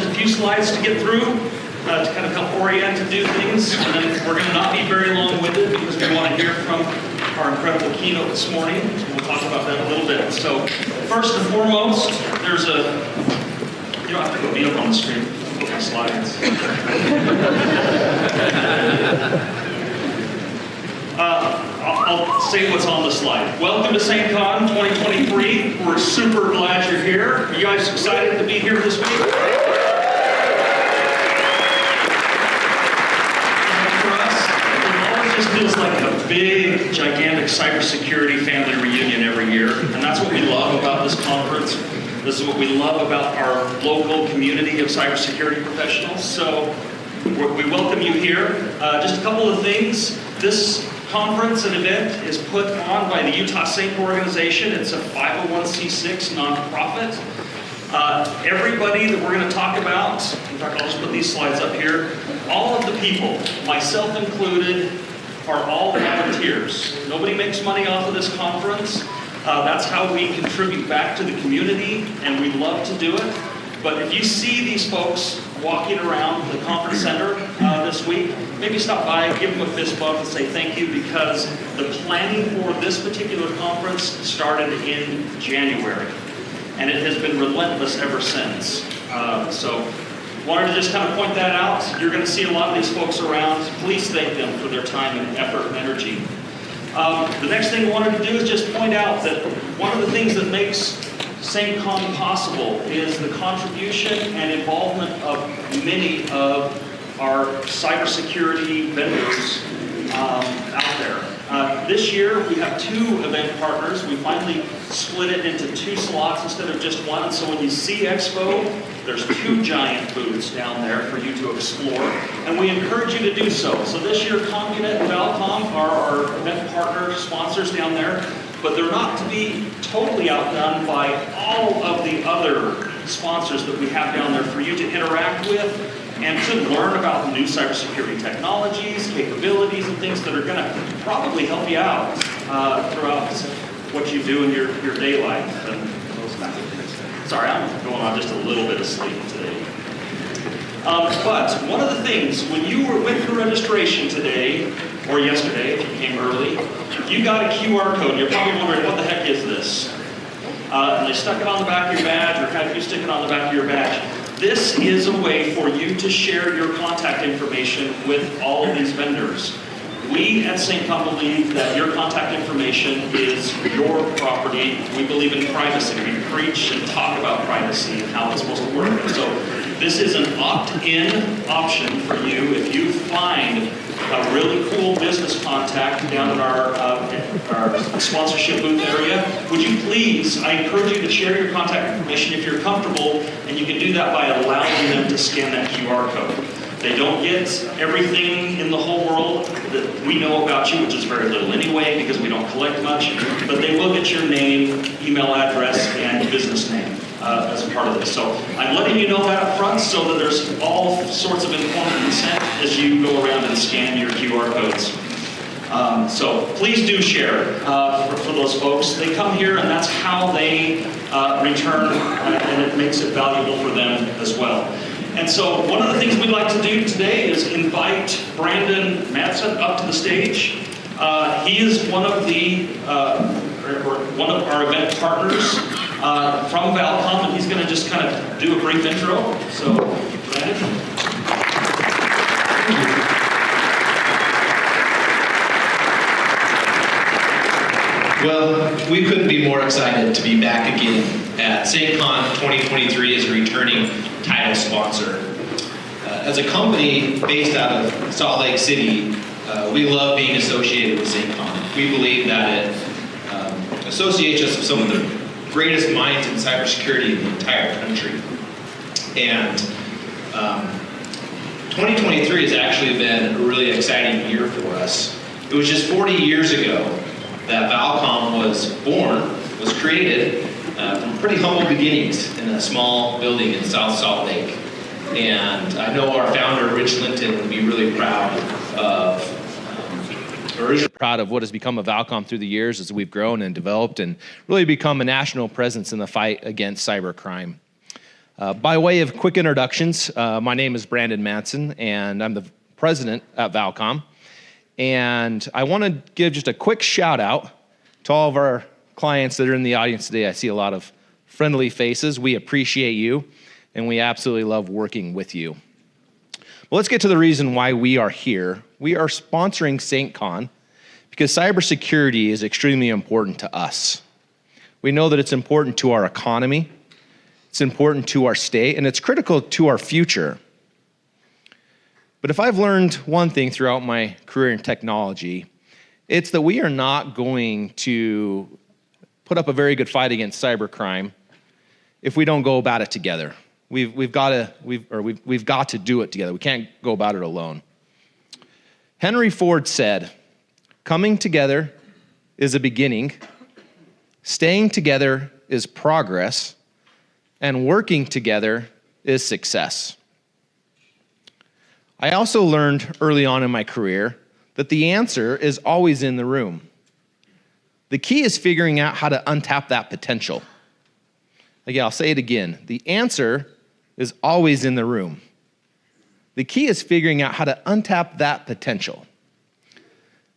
just a few slides to get through to kind of help orient to do things. And then we're going to not be very long-winded because we want to hear from our incredible keynote this morning. We'll talk about that a little bit. So first and foremost, there's a, you don't have to put me up on the screen. Put my slides. I'll say what's on the slide. Welcome to SAINTCON 2023. We're super glad you're here. Are you guys excited to be here this week? For us, it always just feels like a big, gigantic cybersecurity family reunion every year. And that's what we love about this conference. This is what we love about our local community of cybersecurity professionals. So we welcome you here. Just a couple of things. This conference and event is put on by the Utah SAINT organization. It's a 501c6 nonprofit. Everybody that we're going to talk about, in fact, I'll just put these slides up here. All of the people, myself included, are all volunteers. Nobody makes money off of this conference. That's how we contribute back to the community, and we love to do it. But if you see these folks walking around the conference center this week, maybe stop by, give them a fist bump and say thank you, because the planning for this particular conference started in January. And it has been relentless ever since. So wanted to just kind of point that out. You're going to see a lot of these folks around. Please thank them for their time and effort and energy. The next thing I wanted to do is just point out that one of the things that makes SAINTCON possible is the contribution and involvement of many of our cybersecurity vendors out there. This year we have 2 event partners. We finally split it into 2 slots instead of just one. So when you see Expo, there's 2 giant booths down there for you to explore, and we encourage you to do so. So this year, CompuNet and Valcom are our event partner sponsors down there, but they're not to be totally outdone by all of the other sponsors that we have down there for you to interact with and to learn about new cybersecurity technologies, capabilities, and things that are going to probably help you out throughout what you do in your day life and those kinds of things. Sorry, I'm going on just a little bit of sleep today. But one of the things, when you went through registration today, or yesterday if you came early, you got a QR code. You're probably wondering, what the heck is this? And they stuck it on the back of your badge, or had you stick it on the back of your badge. This is a way for you to share your contact information with all of these vendors. We at SAINTCON believe that your contact information is your property. We believe in privacy. We preach and talk about privacy and how it's supposed to work. And so this is an opt-in option for you. If you find a really cool business contact down at our sponsorship booth area, would you please, I encourage you to share your contact information if you're comfortable, and you can do that by allowing them to scan that QR code. They don't get everything in the whole world that we know about you, which is very little anyway because we don't collect much, but they will get your name, email address, and business name as a part of this. So I'm letting you know that up front so that there's all sorts of informed consent as you go around and scan your QR codes. So please do share for those folks. They come here and that's how they return, and it makes it valuable for them as well. And so one of the things we'd like to do today is invite Brandon Madsen up to the stage. He is one of our event partners from Valcom, and he's going to just kind of do a brief intro. So, Brandon. Well, we couldn't be more excited to be back again at SAINTCON 2023 as a returning title sponsor. As a company based out of Salt Lake City, we love being associated with SAINTCON. We believe that it associates us with some of the greatest minds in cybersecurity in the entire country. And 2023 has actually been a really exciting year for us. It was just 40 years ago that Valcom was born, was created from pretty humble beginnings in a small building in South Salt Lake. And I know our founder, Rich Linton, would be really proud of proud of what has become of Valcom through the years as we've grown and developed and really become a national presence in the fight against cybercrime. By way of quick introductions, my name is Brandon Madsen, and I'm the president at Valcom. And I want to give just a quick shout out to all of our clients that are in the audience today. I see a lot of friendly faces. We appreciate you, and we absolutely love working with you. Well, let's get to the reason why we are here. We are sponsoring SAINTCON because cybersecurity is extremely important to us. We know that it's important to our economy, it's important to our state, and it's critical to our future. But if I've learned one thing throughout my career in technology, it's that we are not going to put up a very good fight against cybercrime if we don't go about it together. We've got to do it together. We can't go about it alone. Henry Ford said, "Coming together is a beginning, staying together is progress, and working together is success." I also learned early on in my career that the answer is always in the room. The key is figuring out how to untap that potential. Again, I'll say it again. The answer is always in the room. The key is figuring out how to untap that potential.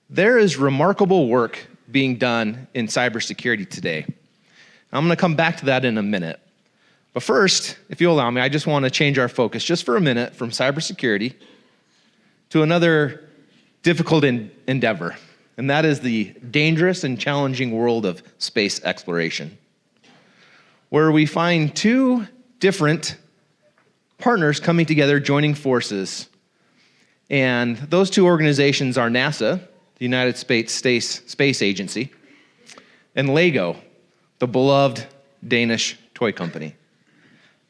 There is remarkable work being done in cybersecurity today. I'm going to come back to that in a minute. But first, if you'll allow me, I just want to change our focus just for a minute from cybersecurity to another difficult endeavor, and that is the dangerous and challenging world of space exploration, where we find two different partners coming together, joining forces. And those two organizations are NASA, the United States Space Agency, and Lego, the beloved Danish toy company.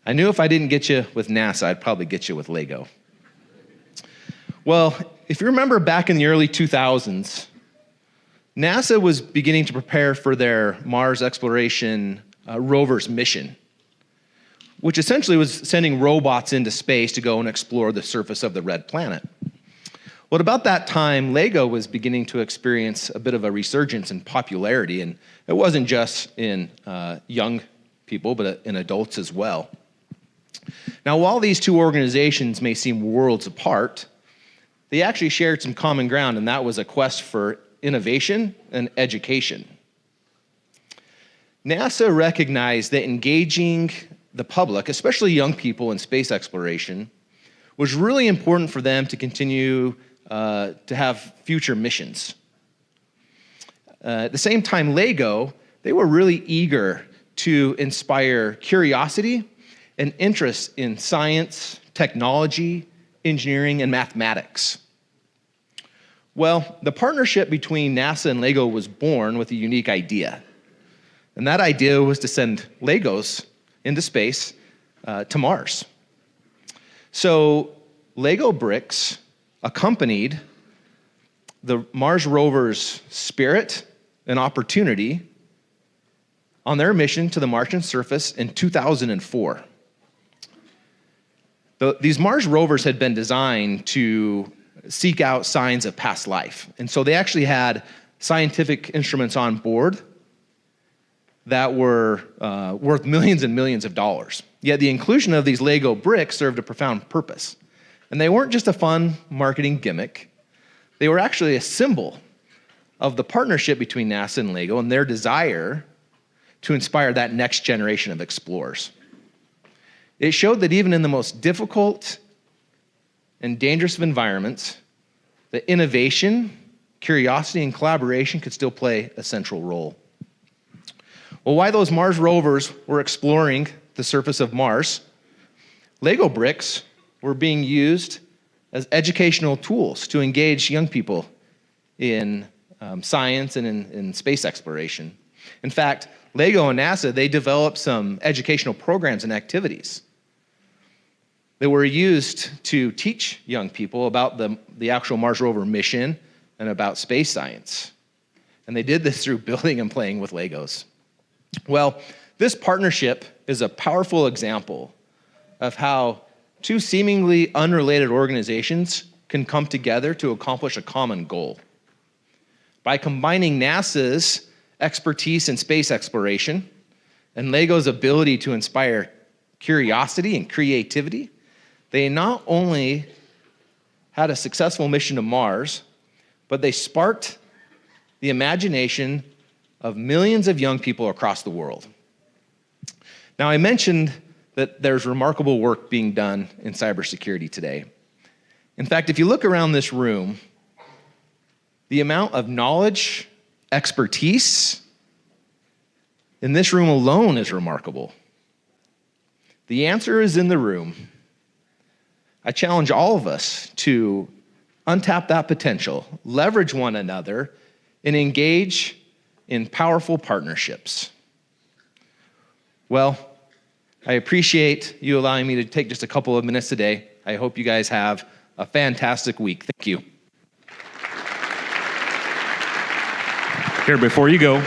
I knew if I didn't get you with NASA, I'd probably get you with Lego. Well, if you remember back in the early 2000s, NASA was beginning to prepare for their Mars exploration rover's mission, which essentially was sending robots into space to go and explore the surface of the red planet. Well, at about that time, Lego was beginning to experience a bit of a resurgence in popularity, and it wasn't just in young people, but in adults as well. Now, while these two organizations may seem worlds apart, they actually shared some common ground, and that was a quest for innovation and education. NASA recognized that engaging the public, especially young people in space exploration, was really important for them to continue to have future missions. At the same time, Lego, they were really eager to inspire curiosity and interest in science, technology, engineering, and mathematics. Well, the partnership between NASA and Lego was born with a unique idea. And that idea was to send Legos into space to Mars. So Lego bricks accompanied the Mars rover's spirit and opportunity on their mission to the Martian surface in 2004. These Mars rovers had been designed to seek out signs of past life. And so they actually had scientific instruments on board that were worth millions and millions of dollars. Yet the inclusion of these Lego bricks served a profound purpose. And they weren't just a fun marketing gimmick. They were actually a symbol of the partnership between NASA and Lego and their desire to inspire that next generation of explorers. It showed that even in the most difficult and dangerous of environments, that innovation, curiosity, and collaboration could still play a central role. Well, while those Mars rovers were exploring the surface of Mars, Lego bricks were being used as educational tools to engage young people in science and in space exploration. In fact, Lego and NASA, they developed some educational programs and activities that were used to teach young people about the actual Mars rover mission and about space science. And they did this through building and playing with Legos. Well, this partnership is a powerful example of how two seemingly unrelated organizations can come together to accomplish a common goal. By combining NASA's expertise in space exploration and Lego's ability to inspire curiosity, and creativity, they not only had a successful mission to Mars, but they sparked the imagination of millions of young people across the world. Now, I mentioned that there's remarkable work being done in cybersecurity today. In fact, if you look around this room, the amount of knowledge, expertise in this room alone is remarkable. The answer is in the room. I challenge all of us to untap that potential, leverage one another, and engage in powerful partnerships. Well, I appreciate you allowing me to take just a couple of minutes today. I hope you guys have a fantastic week. Thank you. Here, before you go,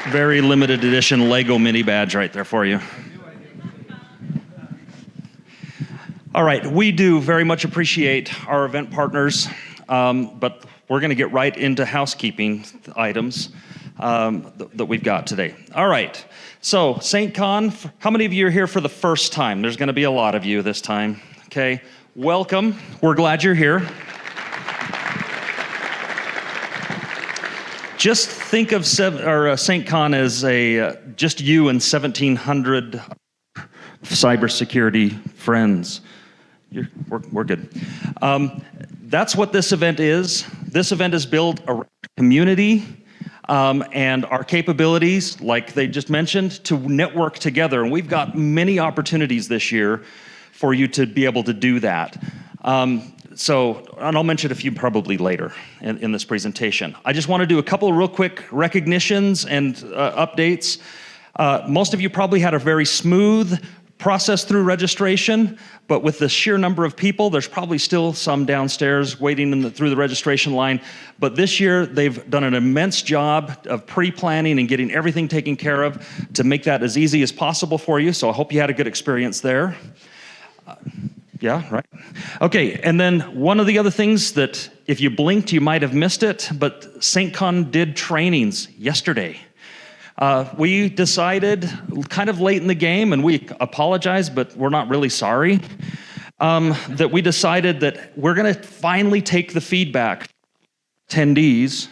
very limited edition Lego mini badge right there for you. All right, we do very much appreciate our event partners, but we're going to get right into housekeeping items that we've got today. All right, so SAINTCON, how many of you are here for the first time? There's going to be a lot of you this time, okay? Welcome, we're glad you're here. Just think of SAINTCON as just you and 1,700 cybersecurity friends. We're good. That's what this event is. This event is built around community and our capabilities, like they just mentioned, to network together. And we've got many opportunities this year for you to be able to do that. And I'll mention a few probably later in this presentation. I just want to do a couple of real quick recognitions and updates. Most of you probably had a very smooth process through registration, but with the sheer number of people, there's probably still some downstairs waiting through the registration line. But this year, they've done an immense job of pre-planning and getting everything taken care of to make that as easy as possible for you. So I hope you had a good experience there. Yeah, right. Okay, and then one of the other things that if you blinked, you might have missed it, but SAINTCON did trainings yesterday. We decided kind of late in the game, and we apologize, but we're not really sorry, that we decided that we're going to finally take the feedback. Attendees,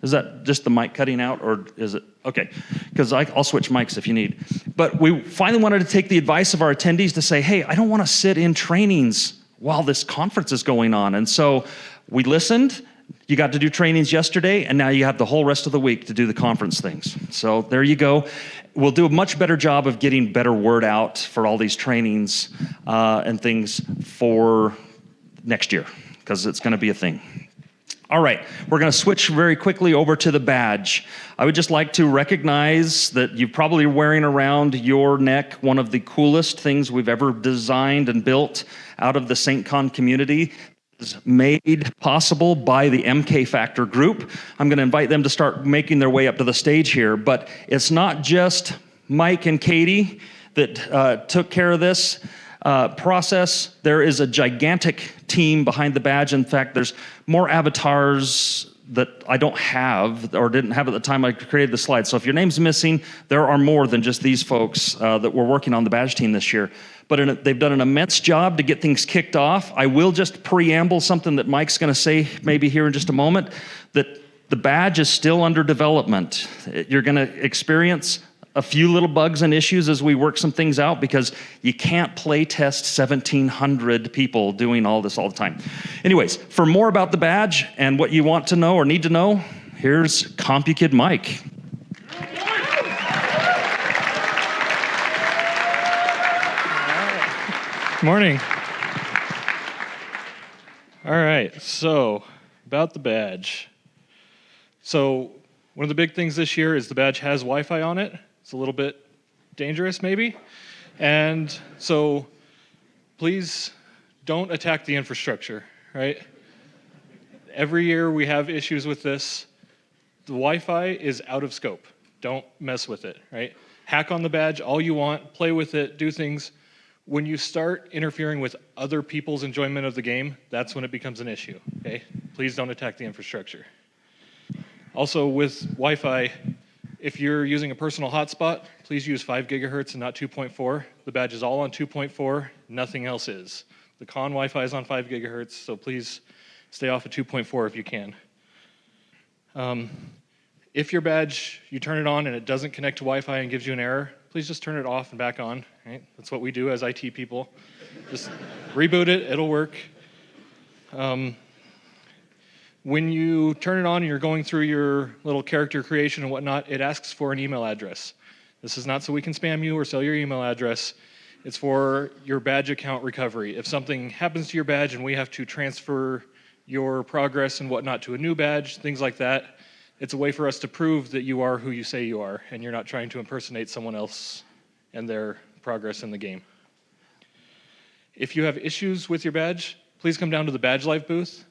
is that just the mic cutting out, or is it? Okay, because I'll switch mics if you need. But we finally wanted to take the advice of our attendees to say, hey, I don't want to sit in trainings while this conference is going on. And so we listened. You got to do trainings yesterday, and now you have the whole rest of the week to do the conference things. So there you go. We'll do a much better job of getting better word out for all these trainings and things for next year, because it's going to be a thing. All right, we're going to switch very quickly over to the badge. I would just like to recognize that you're probably wearing around your neck one of the coolest things we've ever designed and built out of the SAINTCON community. Made possible by the MK Factor group. I'm going to invite them to start making their way up to the stage here, but it's not just Mike and Katie that took care of this process. There is a gigantic team behind the badge. In fact, there's more avatars that I don't have or didn't have at the time I created the slide. So if your name's missing, there are more than just these folks that were working on the badge team this year. But they've done an immense job to get things kicked off. I will just preamble something that Mike's going to say maybe here in just a moment, that the badge is still under development. You're going to experience a few little bugs and issues as we work some things out, because you can't play test 1,700 people doing all this all the time. Anyways, for more about the badge and what you want to know or need to know, here's CompuKid Mike. Morning. All right, so about the badge. So one of the big things this year is the badge has Wi-Fi on it. It's a little bit dangerous maybe. And so please don't attack the infrastructure, right? Every year we have issues with this. The Wi-Fi is out of scope. Don't mess with it, right? Hack on the badge all you want, play with it, do things. When you start interfering with other people's enjoyment of the game, that's when it becomes an issue, okay? Please don't attack the infrastructure. Also with Wi-Fi, If you're using a personal hotspot, please use 5 gigahertz and not 2.4. The badge is all on 2.4, nothing else is. The con Wi-Fi is on 5 gigahertz, so please stay off of 2.4 if you can. If your badge, you turn it on and it doesn't connect to Wi-Fi and gives you an error, please just turn it off and back on. Right? That's what we do as IT people. Just reboot it, it'll work. When you turn it on and you're going through your little character creation and whatnot, it asks for an email address. This is not so we can spam you or sell your email address. It's for your badge account recovery. If something happens to your badge and we have to transfer your progress and whatnot to a new badge, things like that, it's a way for us to prove that you are who you say you are and you're not trying to impersonate someone else and their progress in the game. If you have issues with your badge, please come down to the Badge Life booth.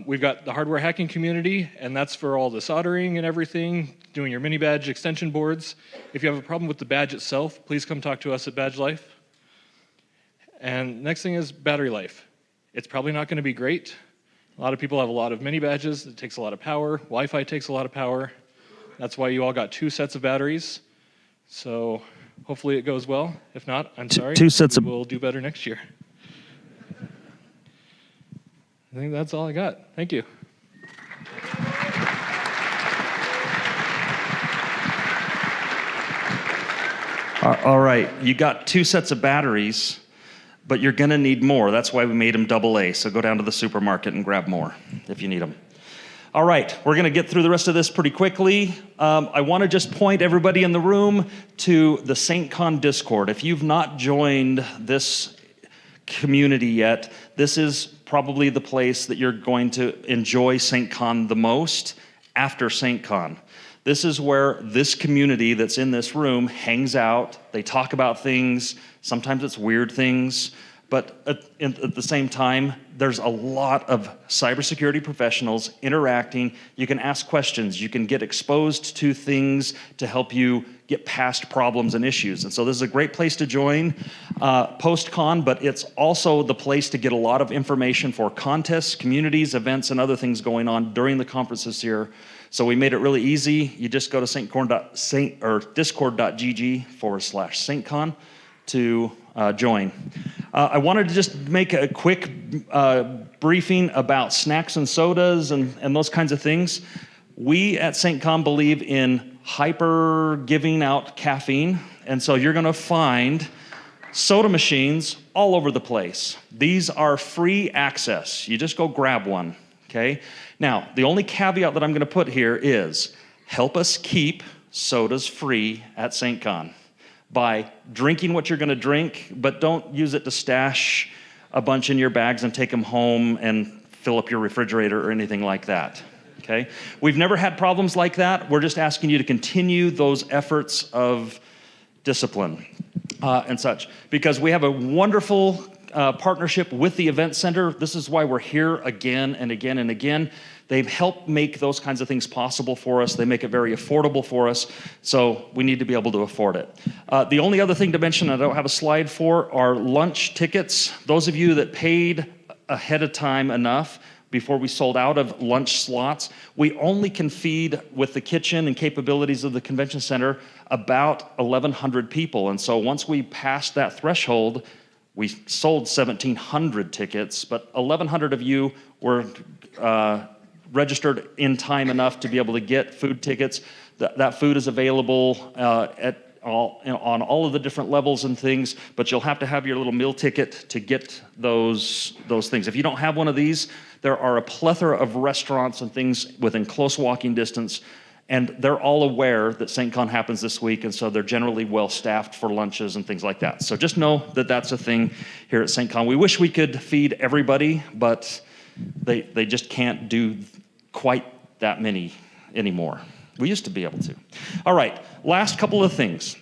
We've got the hardware hacking community, and that's for all the soldering and everything, doing your mini badge extension boards. If you have a problem with the badge itself, please come talk to us at Badge Life. And next thing is battery life. It's probably not going to be great. A lot of people have a lot of mini badges. It takes a lot of power. Wi-Fi takes a lot of power. That's why you all got 2 sets of batteries. So hopefully it goes well. If not, I'm sorry. We'll do better next year. I think that's all I got. Thank you. All right, you got 2 sets of batteries, but you're going to need more. That's why we made them AA. So go down to the supermarket and grab more if you need them. All right, we're going to get through the rest of this pretty quickly. I want to just point everybody in the room to the SAINTCON Discord. If you've not joined this community yet, this is probably the place that you're going to enjoy SAINTCON the most after SAINTCON. This is where this community that's in this room hangs out. They talk about things. Sometimes it's weird things, but at the same time, there's a lot of cybersecurity professionals interacting. You can ask questions. You can get exposed to things to help you get past problems and issues. And so this is a great place to join post-con, but it's also the place to get a lot of information for contests, communities, events, and other things going on during the conference this year. So we made it really easy. You just go to discord.gg/SAINTCON to join. I wanted to just make a quick briefing about snacks and sodas and those kinds of things. We at SAINTCON believe in hyper giving out caffeine, and so you're going to find soda machines all over the place. These are free access. You just go grab one, okay? Now, the only caveat that I'm going to put here is help us keep sodas free at SAINTCON by drinking what you're going to drink, but don't use it to stash a bunch in your bags and take them home and fill up your refrigerator or anything like that. Okay? We've never had problems like that. We're just asking you to continue those efforts of discipline and such, because we have a wonderful partnership with the Event Center. This is why we're here again and again and again. They've helped make those kinds of things possible for us. They make it very affordable for us, so we need to be able to afford it. The only other thing to mention I don't have a slide for are lunch tickets. Those of you that paid ahead of time enough before we sold out of lunch slots, we only can feed with the kitchen and capabilities of the convention center about 1,100 people. And so once we passed that threshold, we sold 1,700 tickets, but 1,100 of you were registered in time enough to be able to get food tickets. That food is available on all of the different levels and things, but you'll have to have your little meal ticket to get those things. If you don't have one of these, there are a plethora of restaurants and things within close walking distance, and they're all aware that SAINTCON happens this week, and so they're generally well-staffed for lunches and things like that. So just know that that's a thing here at SAINTCON. We wish we could feed everybody, but they just can't do quite that many anymore. We used to be able to. All right, last couple of things.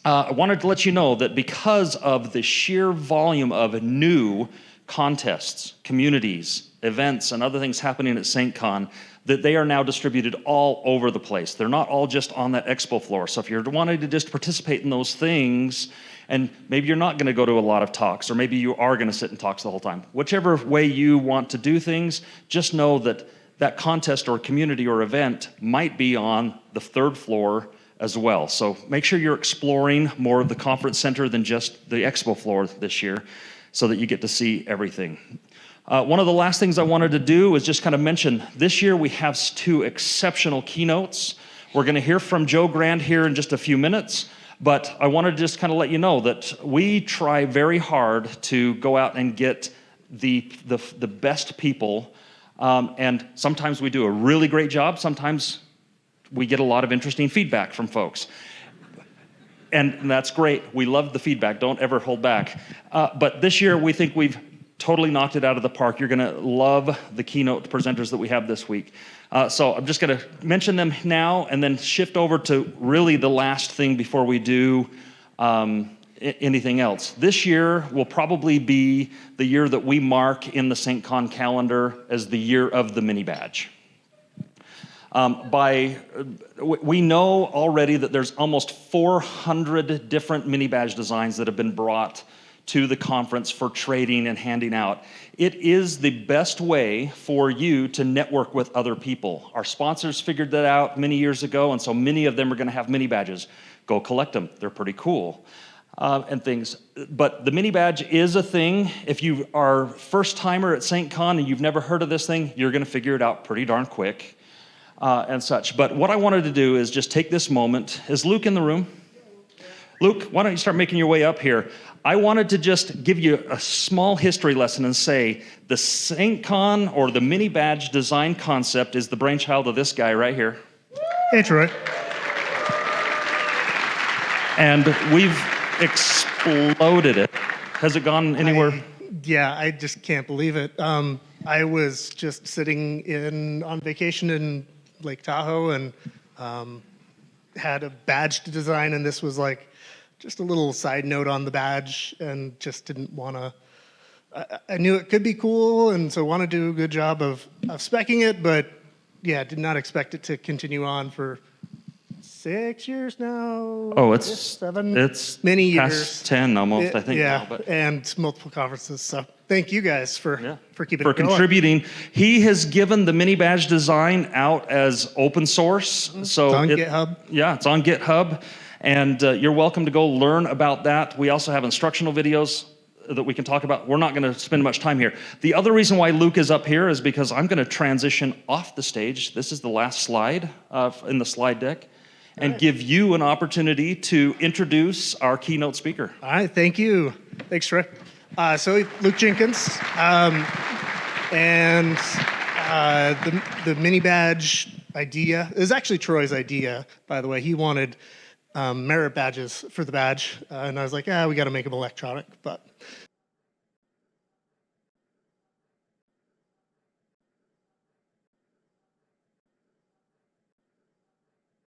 I wanted to let you know that because of the sheer volume of new contests, communities, events, and other things happening at SAINTCON, that they are now distributed all over the place. They're not all just on that expo floor. So if you're wanting to just participate in those things, and maybe you're not going to go to a lot of talks, or maybe you are going to sit in talks the whole time, whichever way you want to do things, just know that that contest or community or event might be on the 3rd floor as well. So make sure you're exploring more of the conference center than just the expo floor this year so that you get to see everything. One of the last things I wanted to do is just kind of mention, this year we have 2 exceptional keynotes. We're going to hear from Joe Grand here in just a few minutes, but I wanted to just kind of let you know that we try very hard to go out and get the best people, and sometimes we do a really great job, sometimes we get a lot of interesting feedback from folks. And that's great. We love the feedback. Don't ever hold back. But this year, we think we've totally knocked it out of the park. You're going to love the keynote presenters that we have this week. So I'm just going to mention them now and then shift over to really the last thing before we do anything else. This year will probably be the year that we mark in the SAINTCON calendar as the year of the mini badge. We know already that there's almost 400 different mini badge designs that have been brought to the conference for trading and handing out. It is the best way for you to network with other people. Our sponsors figured that out many years ago, and so many of them are going to have mini badges. Go collect them. They're pretty cool. And things. But the mini badge is a thing. If you are first timer at SAINTCON and you've never heard of this thing, you're going to figure it out pretty darn quick. And such. But what I wanted to do is just take this moment. Is Luke in the room? Luke, why don't you start making your way up here? I wanted to just give you a small history lesson and say the SAINTCON or the mini badge design concept is the brainchild of this guy right here. Hey, Troy. And we've exploded it. Has it gone anywhere? I just can't believe it. I was just sitting on vacation in Lake Tahoe and had a badge to design, and this was like just a little side note on the badge, and just didn't want to. I knew it could be cool, and so want to do a good job of speccing it, but yeah, did not expect it to continue on for 6 years now. Oh, it's 7. It's many years. past 10 almost, I think. Yeah, now, but. and multiple conferences. So thank you guys for keeping for it going. contributing. He has given the mini badge design out as open source. So it's on GitHub. Yeah, it's on GitHub. And you're welcome to go learn about that. We also have instructional videos that we can talk about. We're not going to spend much time here. The other reason why Luke is up here is because I'm going to transition off the stage. This is the last slide in the slide deck. And give you an opportunity to introduce our keynote speaker. All right, thank you. Thanks, Troy. So Luke Jenkins, and the mini badge idea is actually Troy's idea, by the way. He wanted merit badges for the badge, and I was like, we got to make them electronic, but